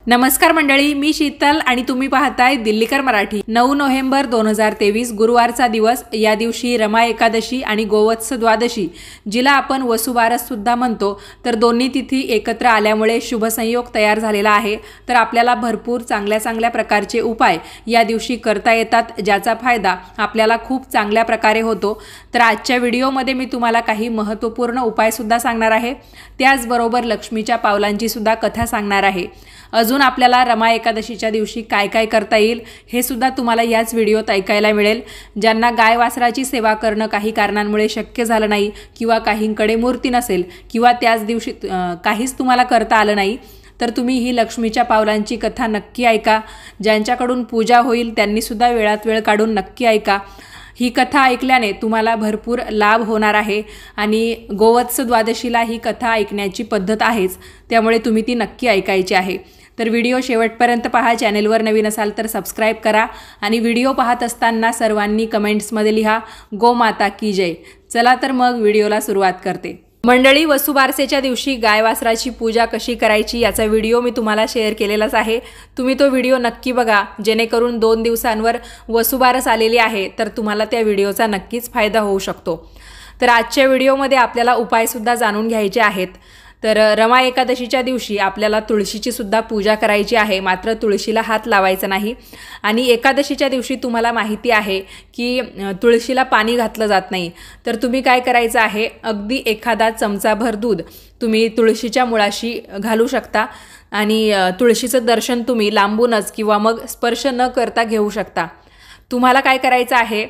नमस्कार मंडळी, मी शीतल आणि तुम्ही पाहताय दिल्लीकर मराठी। 9 नोव्हेंबर 2023 गुरुवारचा दिवस। या दिवशी रमा एकादशी आणि गोवत्स द्वादशी, जिला आपण वसुबारस सुद्धा म्हणतो, तर दोन्ही तिथी एकत्र आल्यामुळे शुभ संयोग तयार झालेला आहे। तर आपल्याला भरपूर चांगल्या प्रकारचे उपाय या दिवशी करता येतात, ज्याचा फायदा आपल्याला खूप चांगल्या प्रकारे होतो। तर आजच्या व्हिडिओमध्ये मी तुम्हाला काही महत्त्वपूर्ण उपाय सुद्धा सांगणार आहे, त्याचबरोबर लक्ष्मीच्या पावलांची सुद्धा कथा सांगणार आहे। अजून आपल्याला रमा एकादशीच्या दिवशी काय काय करता येईल हे सुद्धा तुम्हाला याच व्हिडिओत ऐकायला मिळेल। ज्यांना गाय वासराची सेवा करणं काही कारणांमुळे शक्य झालं नाही, किंवा काहींकडे मूर्ती नसेल, किंवा त्याच दिवशी काहीच तुम्हाला करता आलं नाही, तर तुम्ही ही लक्ष्मीच्या पावलांची कथा नक्की ऐका। ज्यांच्याकडून पूजा होईल त्यांनी सुद्धा वेळात वेळ काढून नक्की ऐका। ही कथा ऐकल्याने तुम्हाला भरपूर लाभ होणार आहे आणि गोवत्स द्वादशीला ही कथा ऐकण्याची पद्धत आहेच, त्यामुळे तुम्ही ती नक्की ऐकायची आहे। तर व्हिडिओ शेवटपर्यंत पहा। चॅनेलवर नवीन असाल तर सबस्क्राइब करा आणि व्हिडिओ पाहत असताना सर्वांनी कमेंट्समध्ये लिहा गोमाता की जय। चला तर मग व्हिडिओला सुरुवात करते। मंडळी, वसुबारसेच्या दिवशी गाय वासराची पूजा कशी करायची याचा व्हिडिओ मी तुम्हाला शेअर केलेलाच आहे। तुम्ही तो व्हिडिओ नक्की बघा, जेणेकरून 2 दिवसांवर वसुबारस आलेली आहे, तर तुम्हाला त्या व्हिडिओचा नक्कीच फायदा होऊ शकतो। तर आजच्या व्हिडिओमध्ये आपल्याला उपाय सुद्धा जाणून घ्यायचे आहेत। तर रमा एकादशीच्या दिवशी आपल्याला तुळशीची सुद्धा पूजा करायची आहे, मात्र तुळशीला हात लावायचा नाही। आणि एकादशीच्या दिवशी तुम्हाला माहिती आहे की तुळशीला पाणी घातलं जात नाही, तर तुम्ही काय करायचं आहे, अगदी एखादा चमचाभर दूध तुम्ही तुळशीच्या मुळाशी घालू शकता आणि तुळशीचं दर्शन तुम्ही लांबूनच किंवा मग स्पर्श न करता घेऊ शकता। तुम्हाला काय करायचं आहे,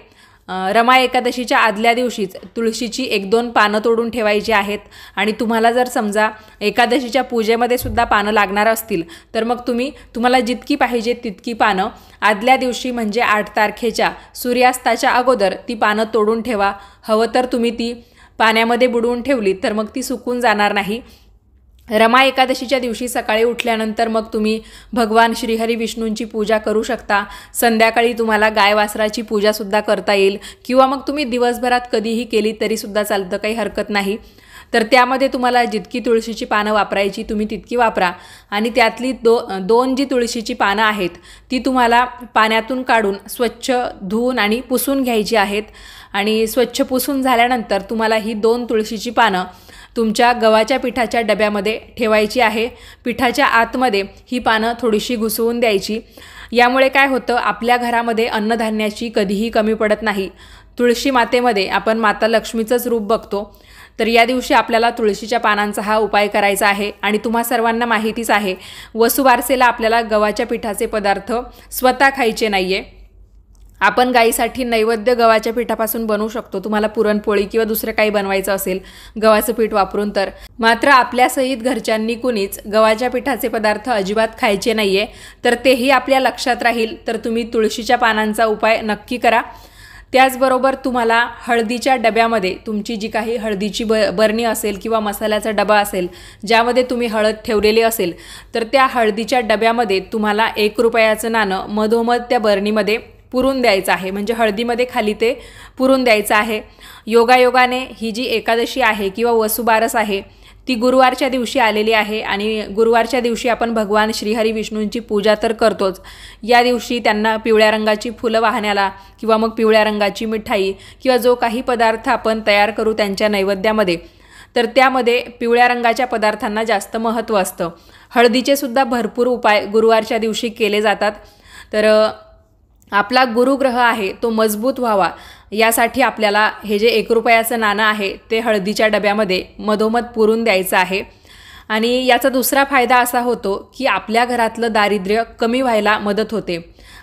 रमा एकादशीच्या आदल्या दिवशीच तुळशीची 1-2 पानं तोडून ठेवायची आहेत। आणि तुम्हाला जर समजा एकादशीच्या पूजेमध्ये सुद्धा पानं लागणार असतील, तर मग तुम्हाला जितकी पाहिजे तितकी पानं आदल्या दिवशी म्हणजे 8 तारखेच्या सूर्यास्ताच्या अगोदर ती पानं तोडून ठेवा। हवं तर तुम्ही ती पाण्यामध्ये बुडवून ठेवली तर मग ती सुकून जाणार नाही। रमा एकादशीच्या दिवशी सकाळी उठल्यानंतर मग तुम्ही भगवान श्रीहरी विष्णूंची पूजा करू शकता। संध्याकाळी तुम्हाला गाय वासराची पूजा सुद्धा करता येईल, किंवा मग तुम्ही दिवसभरात कधीही केली तरी सुद्धा चालतं, काही हरकत नाही। तर त्यामध्ये तुम्हाला जितकी तुळशीची पानं वापरायची तुम्ही तितकी वापरा। आणि त्यातली दोन जी तुळशीची पानं आहेत ती तुम्हाला पाण्यातून काढून स्वच्छ धुवून आणि पुसून घ्यायची आहेत। आणि स्वच्छ पुसून झाल्यानंतर तुम्हाला ही 2 तुळशीची पानं तुमच्या गव्हाच्या पिठाच्या डब्यामध्ये ठेवायची आहे। पिठाच्या आतमध्ये ही पानं थोडीशी घुसवून द्यायची। यामुळे काय होतं, आपल्या घरामध्ये अन्नधान्याची कधीही कमी पडत नाही। तुळशी मातेमध्ये आपण माता लक्ष्मीचंच रूप बघतो। तर या दिवशी आपल्याला तुळशीच्या पानांचा हा उपाय करायचा आहे। आणि तुम्हा सर्वांना माहितीच आहे, वसुबारसेला आपल्याला गव्हाच्या पिठाचे पदार्थ स्वतः खायचे नाहीये। आपण गाईसाठी नैवेद्य गव्हाच्या पिठापासून बनवू शकतो। तुम्हाला पुरणपोळी किंवा दुसरं काही बनवायचं असेल गव्हाचं पीठ वापरून, तर मात्र आपल्या सहित घरच्यांनी कुणीच गव्हाच्या पिठाचे पदार्थ अजिबात खायचे नाहीये। तर तेही आपल्या लक्षात राहील, तर तुम्ही तुळशीच्या पानांचा उपाय नक्की करा। त्याचबरोबर तुम्हाला हळदीच्या डब्यामध्ये तुमची जी काही हळदीची बरणी असेल किंवा मसाल्याचा डबा असेल ज्यामध्ये तुम्ही हळद ठेवलेली असेल, तर त्या हळदीच्या डब्यामध्ये तुम्हाला 1 रुपयाचं नाणं मधोमध त्या बरणीमध्ये पुरून द्यायचं आहे, म्हणजे हळदीमध्ये खाली ते पुरून द्यायचं आहे। योगायोगाने ही जी एकादशी आहे किंवा वसुबारस आहे ती गुरुवारच्या दिवशी आलेली आहे। आणि गुरुवारच्या दिवशी आपण भगवान श्रीहरी विष्णूंची पूजा तर करतोच। या दिवशी त्यांना पिवळ्या रंगाची फुलं वाहण्याला, किंवा मग पिवळ्या रंगाची मिठाई किंवा जो काही पदार्थ आपण तयार करू त्यांच्या नैवेद्यामध्ये, तर त्यामध्ये पिवळ्या रंगाच्या पदार्थांना जास्त महत्त्व असतं। हळदीचे सुद्धा भरपूर उपाय गुरुवारच्या दिवशी केले जातात। तर आपला गुरुग्रह आहे तो मजबूत व्हावा यासाठी आपल्याला हे जे 1 रुपयाचं नाणं आहे ते हळदीच्या डब्यामध्ये मधोमध पुरून द्यायचं आहे। आणि याचा दुसरा फायदा असा होतो की आपल्या घरातलं दारिद्र्य कमी व्हायला मदत होते।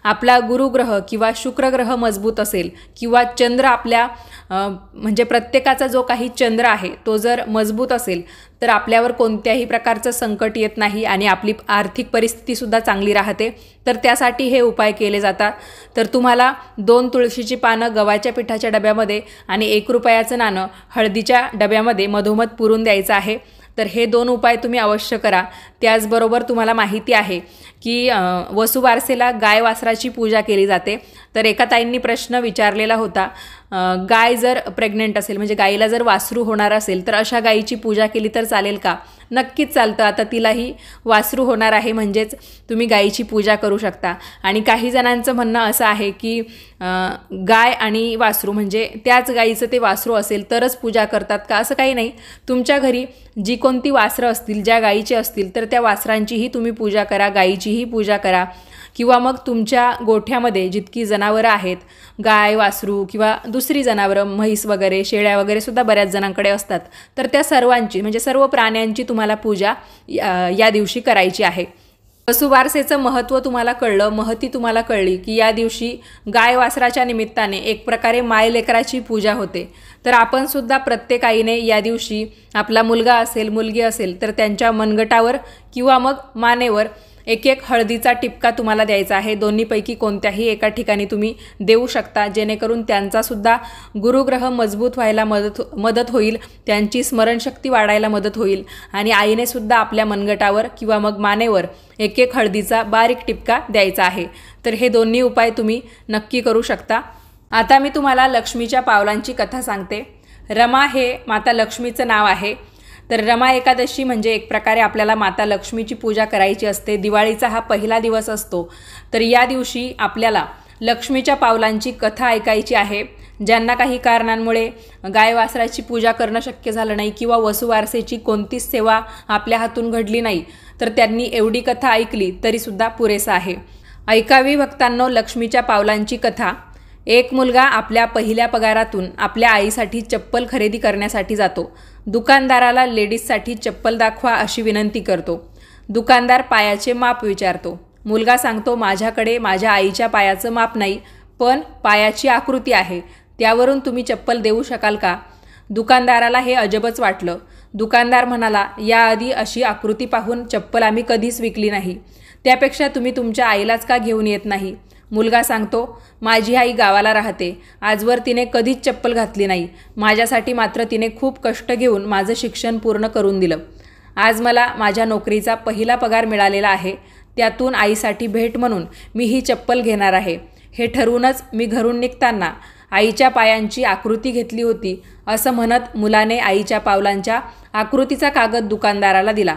आपला गुरुग्रह किंवा शुक्रग्रह मजबूत असेल, किंवा चंद्र आपल्या म्हणजे प्रत्येकाचा जो काही चंद्र आहे तो जर मजबूत असेल, तर आपल्यावर कोणत्याही प्रकारचं संकट येत नाही आणि आपली आर्थिक परिस्थितीसुद्धा चांगली राहते। तर त्यासाठी हे उपाय केले जातात। तर तुम्हाला 2 तुळशीची पानं गव्हाच्या पिठाच्या डब्यामध्ये आणि 1 रुपयाचं नाणं हळदीच्या डब्यामध्ये मधोमध पुरून द्यायचं आहे। तर हे 2 उपाय तुम्ही अवश्य करा। त्याचबरोबर तुम्हाला माहिती आहे की वसुबारसेला गाय वासराची पूजा केली जाते। तर एका ताईंनी प्रश्न विचारलेला होता गाय जर प्रेग्नेंट असेल म्हणजे गाईला जर वासरू होणार असेल तर अशा गाईची पूजा केली तर चालेल का? नक्कीच चालतं. आता तिलाही वासरू होणार आहे म्हणजेच तुम्ही गाईची पूजा करू शकता. आणि काही जणांचं म्हणणं असं आहे की गाय आणि वासरू म्हणजे त्याच गाईचं ते वासरू असेल तरच पूजा करतात का? असं काही नाही. तुमच्या घरी जी कोणती वासरं असतील, ज्या गाईची असतील तर त्या वासरांचीही तुम्ही पूजा करा, गाईचीही पूजा करा. किंवा मग तुमच्या गोठ्यामध्ये जितकी जनावरं आहेत, गाय, वासरू किंवा दुसरी जनावरं, म्हैस वगैरे, शेळ्या वगैरे सुद्धा बऱ्याच जणांकडे असतात, तर त्या सर्वांची म्हणजे सर्व प्राण्यांची तुम्हाला पूजा या दिवशी करायची आहे. वसुबारसेचं महत्त्व तुम्हाला कळलं, महती तुम्हाला कळली की या दिवशी गाय वासराच्या निमित्ताने एक प्रकारे मायलेकराची पूजा होते. तर आपण सुद्धा प्रत्येक आईने या दिवशी आपला मुलगा असेल, मुलगी असेल तर त्यांच्या मनगटावर किंवा मग मानेवर एक हळदीचा टिपका तुम्हाला द्यायचा आहे. दोन्हीपैकी कोणत्याही एका ठिकाणी तुम्ही देऊ शकता, जेणेकरून त्यांचासुद्धा गुरुग्रह मजबूत व्हायला मदत होईल, त्यांची स्मरणशक्ती वाढायला मदत होईल. आणि आईने सुद्धा आपल्या मनगटावर किंवा मग मानेवर एक हळदीचा बारीक टिपका द्यायचा आहे. तर हे दोन्ही उपाय तुम्ही नक्की करू शकता. आता मी तुम्हाला लक्ष्मीच्या पावलांची कथा सांगते. रमा हे माता लक्ष्मीचं नाव आहे. तर रमा एकादशी म्हणजे एक प्रकारे आपल्याला माता लक्ष्मीची पूजा करायची असते. दिवाळीचा हा पहिला दिवस असतो. तर या दिवशी आपल्याला लक्ष्मीच्या पावलांची कथा ऐकायची आहे. ज्यांना काही कारणांमुळे गाय वासराची पूजा करणं शक्य झालं नाही किंवा वसुवारसेची कोणतीच सेवा आपल्या हातून घडली नाही, तर त्यांनी एवढी कथा ऐकली तरीसुद्धा पुरेसं आहे. ऐकावी भक्तांनो लक्ष्मीच्या पावलांची कथा. एक मुलगा आपल्या पहिल्या पगारातून आपल्या आईसाठी चप्पल खरेदी करण्यासाठी जातो. दुकानदाराला लेडीजसाठी चप्पल दाखवा अशी विनंती करतो. दुकानदार पायाचे माप विचारतो. मुलगा सांगतो, माझ्याकडे माझ्या आईच्या पायाचं माप नाही, पण पायाची आकृती आहे, त्यावरून तुम्ही चप्पल देऊ शकाल का? दुकानदाराला हे अजबच वाटलं. दुकानदार म्हणाला, याआधी अशी आकृती पाहून चप्पल आम्ही कधीच विकली नाही, त्यापेक्षा तुम्ही तुमच्या आईलाच का घेऊन येत नाही? मुलगा सांगतो, माझी आई गावाला राहते, आजवर तिने कधीच चप्पल घातली नाही, माझ्यासाठी मात्र तिने खूप कष्ट घेऊन माझं शिक्षण पूर्ण करून दिलं. आज मला माझ्या नोकरीचा पहिला पगार मिळालेला आहे, त्यातून आईसाठी भेट म्हणून मी ही चप्पल घेणार आहे. हे ठरवूनच मी घरून निघताना आईच्या पायांची आकृती घेतली होती, असं म्हणत मुलाने आईच्या पावलांच्या आकृतीचा कागद दुकानदाराला दिला.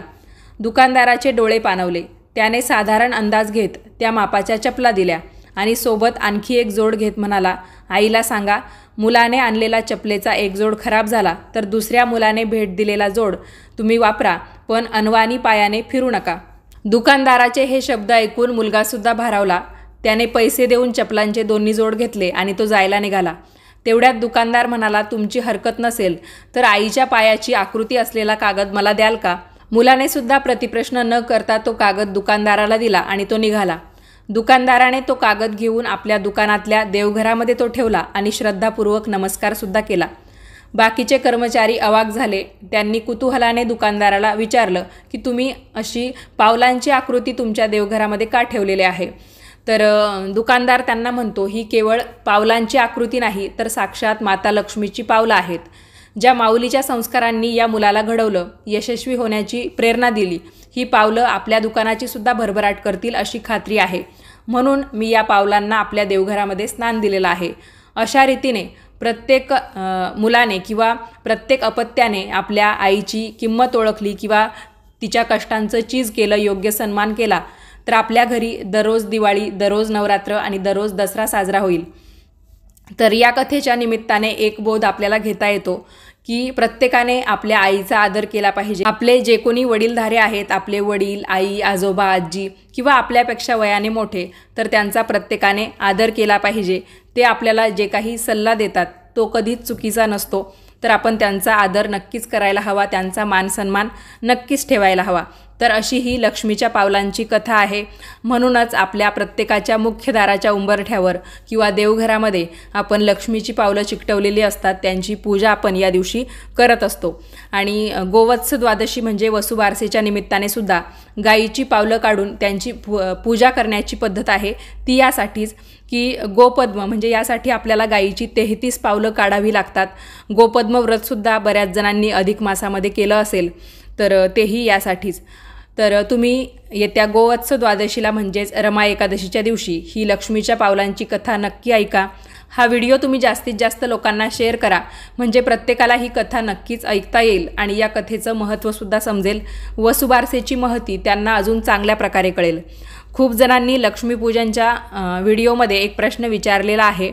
दुकानदाराचे डोळे पाणवले. त्याने साधारण अंदाज घेत त्या मापाच्या चपला दिल्या आणि सोबत आणखी एक जोड घेत म्हणाला, आईला सांगा, मुलाने आणलेला चपलेचा एक जोड खराब झाला तर दुसऱ्या मुलाने भेट दिलेला जोड तुम्ही वापरा, पण अनवाणी पायाने फिरू नका. दुकानदाराचे हे शब्द ऐकून मुलगासुद्धा भारावला. त्याने पैसे देऊन चपलांचे दोन्ही जोड घेतले आणि तो जायला निघाला. तेवढ्यात दुकानदार म्हणाला, तुमची हरकत नसेल तर आईच्या पायाची आकृती असलेला कागद मला द्याल का? मुलाने सुद्धा प्रतिप्रश्न न करता तो कागद दुकानदाराला दिला आणि तो निघाला. दुकानदाराने तो कागद घेऊन आपल्या दुकानातल्या देवघरामध्ये तो ठेवला आणि श्रद्धापूर्वक नमस्कारसुद्धा केला. बाकीचे कर्मचारी अवाक झाले. त्यांनी कुतूहलाने दुकानदाराला विचारलं की तुम्ही अशी पावलांची आकृती तुमच्या देवघरामध्ये का ठेवलेली आहे? तर दुकानदार त्यांना म्हणतो, ही केवळ पावलांची आकृती नाही तर साक्षात माता लक्ष्मीची पावलं आहेत. ज्या माऊलीच्या संस्कारांनी या मुलाला घडवलं, यशस्वी होण्याची प्रेरणा दिली, ही पावलं आपल्या दुकानाची सुद्धा भरभराट करतील अशी खात्री आहे. म्हणून मी या पावलांना आपल्या देवघरामध्ये स्थान दिलेलं आहे. अशा रीतीने प्रत्येक मुलाने किंवा प्रत्येक अपत्याने आपल्या आईची किंमत ओळखली किंवा तिच्या कष्टांचं चीज केलं, योग्य सन्मान केला, तर आपल्या घरी दररोज दिवाळी, दररोज नवरात्र आणि दररोज दसरा साजरा होईल. तर या कथेच्या निमित्ताने एक बोध आपल्याला घेता येतो की प्रत्येकाने आपल्या आईचा आदर केला पाहिजे. आपले जे कोणी वडीलधारे आहेत, आपले वडील, आई, आजोबा, आजी किंवा आपल्यापेक्षा वयाने मोठे, तर त्यांचा प्रत्येकाने आदर केला पाहिजे. ते आपल्याला जे काही सल्ला देतात तो कधीच चुकीचा नसतो. तर आपण त्यांचा आदर नक्कीच करायला हवा, त्यांचा मान सन्मान नक्कीच ठेवायला हवा. तर अशी ही लक्ष्मीच्या पावलांची कथा आहे. म्हणूनच आपल्या प्रत्येकाच्या मुख्य दाराच्या उंबरठ्यावर किंवा देवघरामध्ये आपण लक्ष्मीची पावलं चिकटवलेली असतात, त्यांची पूजा आपण या दिवशी करत असतो. आणि गोवत्स द्वादशी म्हणजे वसुबारसेच्या निमित्ताने सुद्धा गायीची पावलं काढून त्यांची पूजा करण्याची पद्धत आहे. ती यासाठीच की गोपद्म म्हणजे यासाठी आपल्याला गायीची 33 पावलं काढावी लागतात. गोपद्म व्रतसुद्धा बऱ्याच जणांनी अधिक मासामध्ये केलं असेल, तर तेही यासाठीच. तर तुम्ही येत्या गोवत्स द्वादशीला म्हणजेच रमा एकादशीच्या दिवशी ही लक्ष्मीच्या पावलांची कथा नक्की ऐका. हा व्हिडिओ तुम्ही जास्तीत जास्त लोकांना शेअर करा, म्हणजे प्रत्येकाला ही कथा नक्कीच ऐकता येईल आणि या कथेचं महत्त्वसुद्धा समजेल. वसुबारसेची महती त्यांना अजून चांगल्या प्रकारे कळेल. खूप जणांनी लक्ष्मीपूजनच्या व्हिडिओमध्ये एक प्रश्न विचारलेला आहे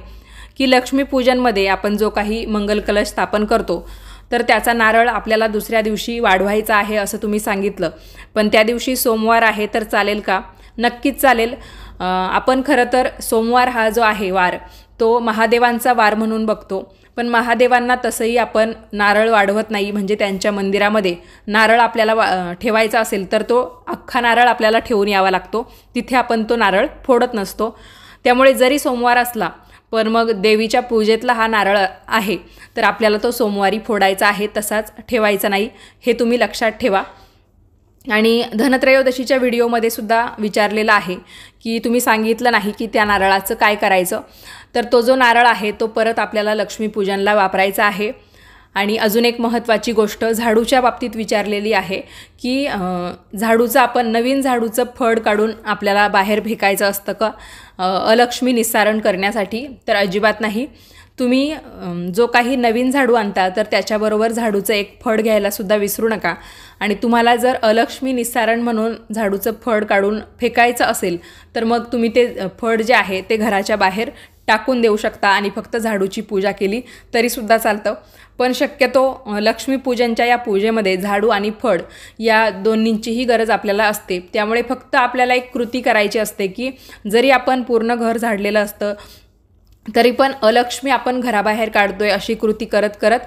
की लक्ष्मीपूजनमध्ये आपण जो काही मंगल कलश स्थापन करतो तर त्याचा नारळ आपल्याला दुसऱ्या दिवशी वाढवायचा आहे असं तुम्ही सांगितलं, पण त्या दिवशी सोमवार आहे तर चालेल का? नक्कीच चालेल. आपण खरं तर सोमवार हा जो आहे वार तो महादेवांचा वार म्हणून बघतो, पण महादेवांना तसंही आपण नारळ वाढवत नाही. म्हणजे त्यांच्या मंदिरामध्ये नारळ आपल्याला ठेवायचा असेल तर तो अख्खा नारळ आपल्याला ठेवून यावा लागतो, तिथे आपण तो नारळ फोडत नसतो. त्यामुळे जरी सोमवार असला पण मग देवीच्या पूजेतला हा नारळ आहे तर आपल्याला तो सोमवारी फोडायचा आहे, तसाच ठेवायचा नाही, हे तुम्ही लक्षात ठेवा. आणि धनत्रयोदशीच्या व्हिडिओमध्ये सुद्धा विचारलेलं आहे की तुम्ही सांगितलं नाही की त्या नारळाचं काय करायचं. तर तो जो नारळ आहे तो परत आपल्याला लक्ष्मीपूजनला वापरायचा आहे. आणि अजून एक महत्त्वाची गोष्ट झाडूच्या बाबतीत विचारलेली आहे की झाडूचं आपण नवीन झाडूचं फड काढून आपल्याला बाहेर फेकायचं असतं का अलक्ष्मी निस्सारण करण्यासाठी? तर अजिबात नाही. तुम्ही जो काही नवीन झाडू आणता तर त्याच्याबरोबर झाडूचं एक फड घ्यायलासुद्धा विसरू नका. आणि तुम्हाला जर अलक्ष्मी निस्सारण म्हणून झाडूचं फड काढून फेकायचं असेल तर मग तुम्ही ते फड जे आहे ते घराच्या बाहेर टाकून देऊ शकता आणि फक्त झाडूची पूजा केली तरीसुद्धा चालतं. पण शक्यतो लक्ष्मीपूजनच्या या पूजेमध्ये झाडू आणि फड या दोन्हींचीही गरज आपल्याला असते. त्यामुळे फक्त आपल्याला एक कृती करायची असते की जरी आपण पूर्ण घर झाडलेलं असतं तरी पण अलक्ष्मी आपण घराबाहेर काढतोय अशी कृती करत करत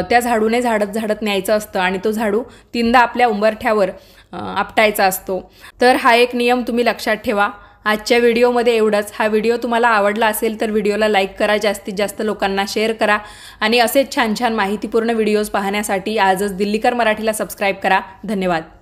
त्या झाडूने झाडत न्यायचं असतं आणि तो झाडू तीनदा आपल्या उंबरठ्यावर आपटायचा असतो. तर हा एक नियम तुम्ही लक्षात ठेवा. आजच्या व्हिडिओमध्ये एवढंच. हा व्हिडिओ तुम्हाला आवडला असेल तर व्हिडिओला लाईक करा, जास्तीत जास्त लोकांना शेअर करा आणि असेच छान छान माहितीपूर्ण व्हिडिओज पाहण्यासाठी आजच दिल्लीकर मराठीला सबस्क्राईब करा. धन्यवाद.